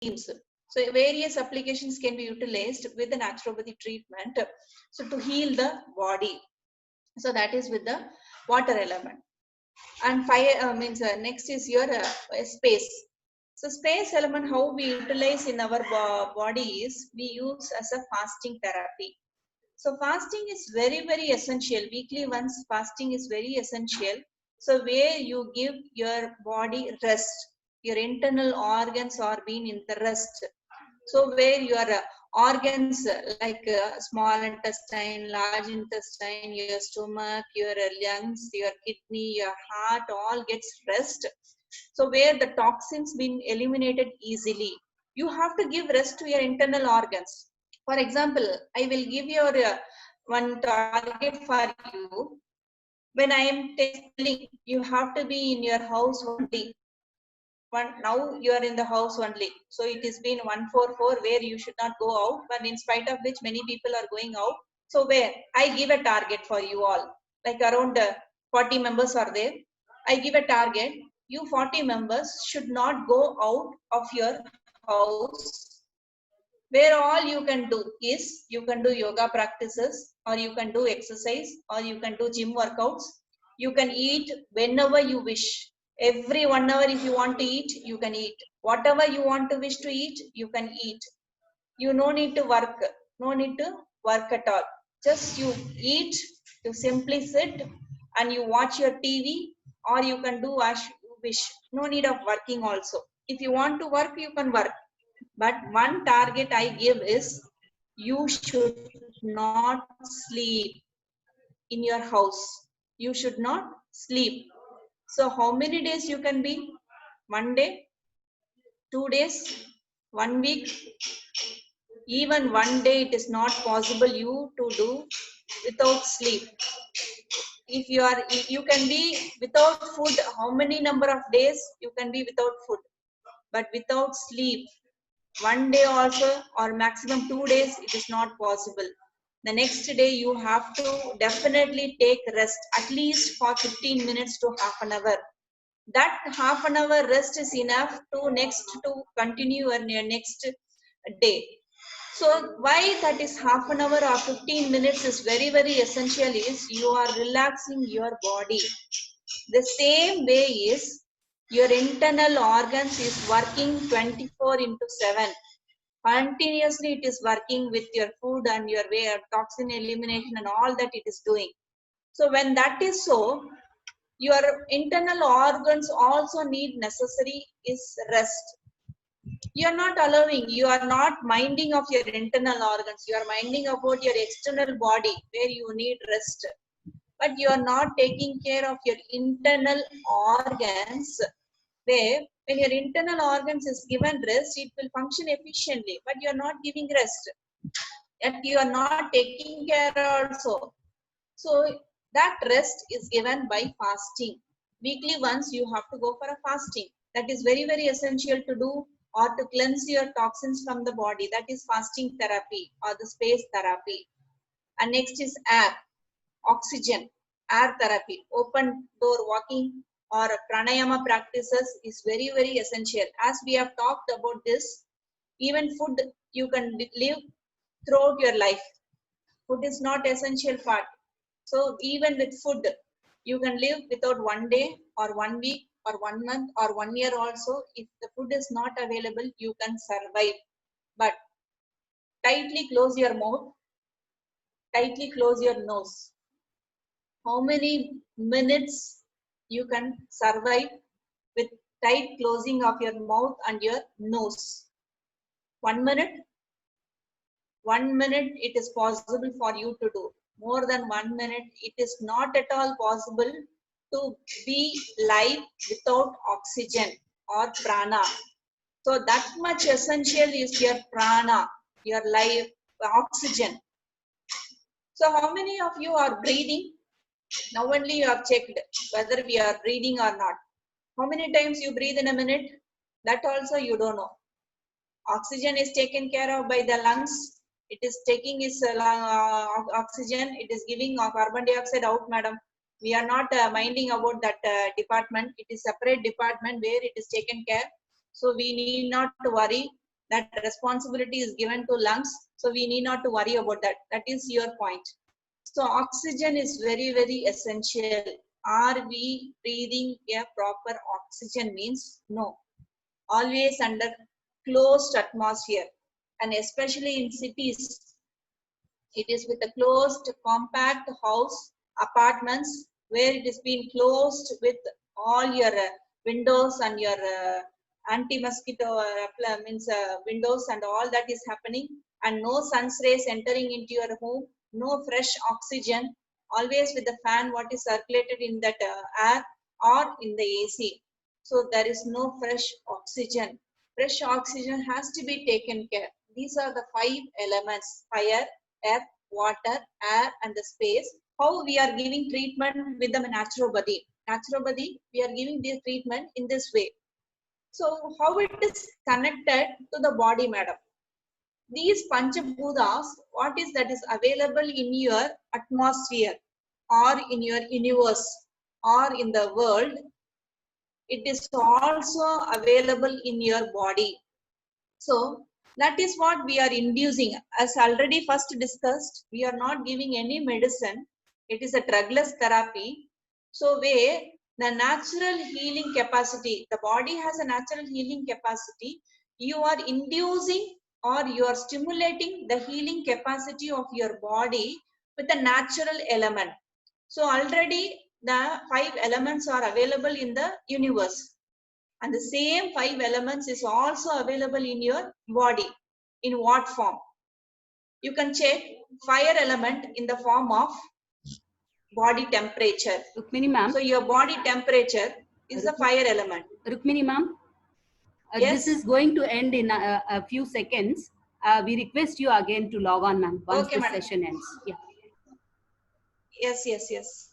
schemes. So various applications can be utilized with the naturopathy treatment, so to heal the body. So that is with the water element. And fire means next is your space. So space element, how we utilize in our body is we use as a fasting therapy. So fasting is very, very essential. Weekly once fasting is very essential. So where you give your body rest, your internal organs are being in the rest. So where your organs like small intestine, large intestine, your stomach, your lungs, your kidney, your heart all gets rest. So where the toxins been eliminated easily. You have to give rest to your internal organs. For example, I will give your one target for you. When I am telling you have to be in your house only. Now you are in the house only. So it has been 144 where you should not go out, but in spite of which many people are going out. So where I give a target for you all, like around 40 members are there. I give a target. You 40 members should not go out of your house, where all you can do is you can do yoga practices, or you can do exercise, or you can do gym workouts. You can eat whenever you wish. Every 1 hour if you want to eat, you can eat. Whatever you want to wish to eat, you can eat. You no need to work, no need to work at all. Just you eat, you simply sit and you watch your TV, or you can do as you wish. No need of working also. If you want to work, you can work. But one target I give is you should not sleep in your house. You should not sleep. So how many days you can be? 1 day, 2 days, 1 week, even 1 day it is not possible you to do without sleep. If you can be without food, how many number of days you can be without food? But without sleep, 1 day also, or maximum 2 days, it is not possible. The next day you have to definitely take rest, at least for 15 minutes to half an hour. That half an hour rest is enough to continue your next day. So why that is half an hour or 15 minutes is very, very essential is you are relaxing your body. The same way is your internal organs is working 24 into 7. Continuously it is working with your food and your way of toxin elimination and all that it is doing. So when that is so, your internal organs also need necessary is rest. You are not allowing, you are not minding of your internal organs, you are minding about your external body where you need rest, but you are not taking care of your internal organs, where when your internal organs is given rest, it will function efficiently, but you are not giving rest, and you are not taking care also. So that rest is given by fasting. Weekly once you have to go for a fasting. That is very, very essential to do, or to cleanse your toxins from the body. That is fasting therapy or the space therapy. And next is air, oxygen, air therapy, open door walking or pranayama practices is very, very essential. As we have talked about this, even food you can live throughout your life. Food is not essential part. So even with food, you can live without 1 day or 1 week or 1 month or 1 year also. If the food is not available, you can survive. But tightly close your mouth, tightly close your nose. How many minutes you can survive with tight closing of your mouth and your nose? 1 minute? 1 minute it is possible for you to do. More than 1 minute, it is not at all possible to be live without oxygen or prana. So that much essential is your prana, your life, oxygen. So how many of you are breathing? Now only you have checked whether we are breathing or not. How many times you breathe in a minute? That also you don't know. Oxygen is taken care of by the lungs. It is taking its oxygen. It is giving carbon dioxide out, madam. We are not minding about that department. It is separate department where it is taken care. So we need not to worry. that responsibility is given to lungs. So we need not to worry about that. That is your point. So oxygen is very, very essential. Are we breathing a proper oxygen? Means no. Always under closed atmosphere, and especially in cities, it is with a closed compact house, apartments, where it is being closed with all your windows and your anti-mosquito means windows and all that is happening, and no sun's rays entering into your home, no fresh oxygen, always with the fan what is circulated in that air or in the AC. So there is no fresh oxygen. Fresh oxygen has to be taken care. These are the 5 elements: fire, earth, water, air, and the space. How we are giving treatment with the naturopathy. Naturopathy, we are giving this treatment in this way. So how it is connected to the body, madam? These Panchabhutas, what is that is available in your atmosphere or in your universe or in the world, it is also available in your body. So that is what we are inducing. As already first discussed, we are not giving any medicine. It is a drugless therapy. So where the natural healing capacity, the body has a natural healing capacity, you are inducing or you are stimulating the healing capacity of your body with a natural element. So already the 5 elements are available in the universe. And the same 5 elements is also available in your body. In what form? You can check fire element in the form of body temperature. Rukmini ma'am. So your body temperature is the fire element. Rukmini ma'am, yes. This is going to end in a few seconds. We request you again to log on, ma'am, once okay, the session ends. Yeah. Yes.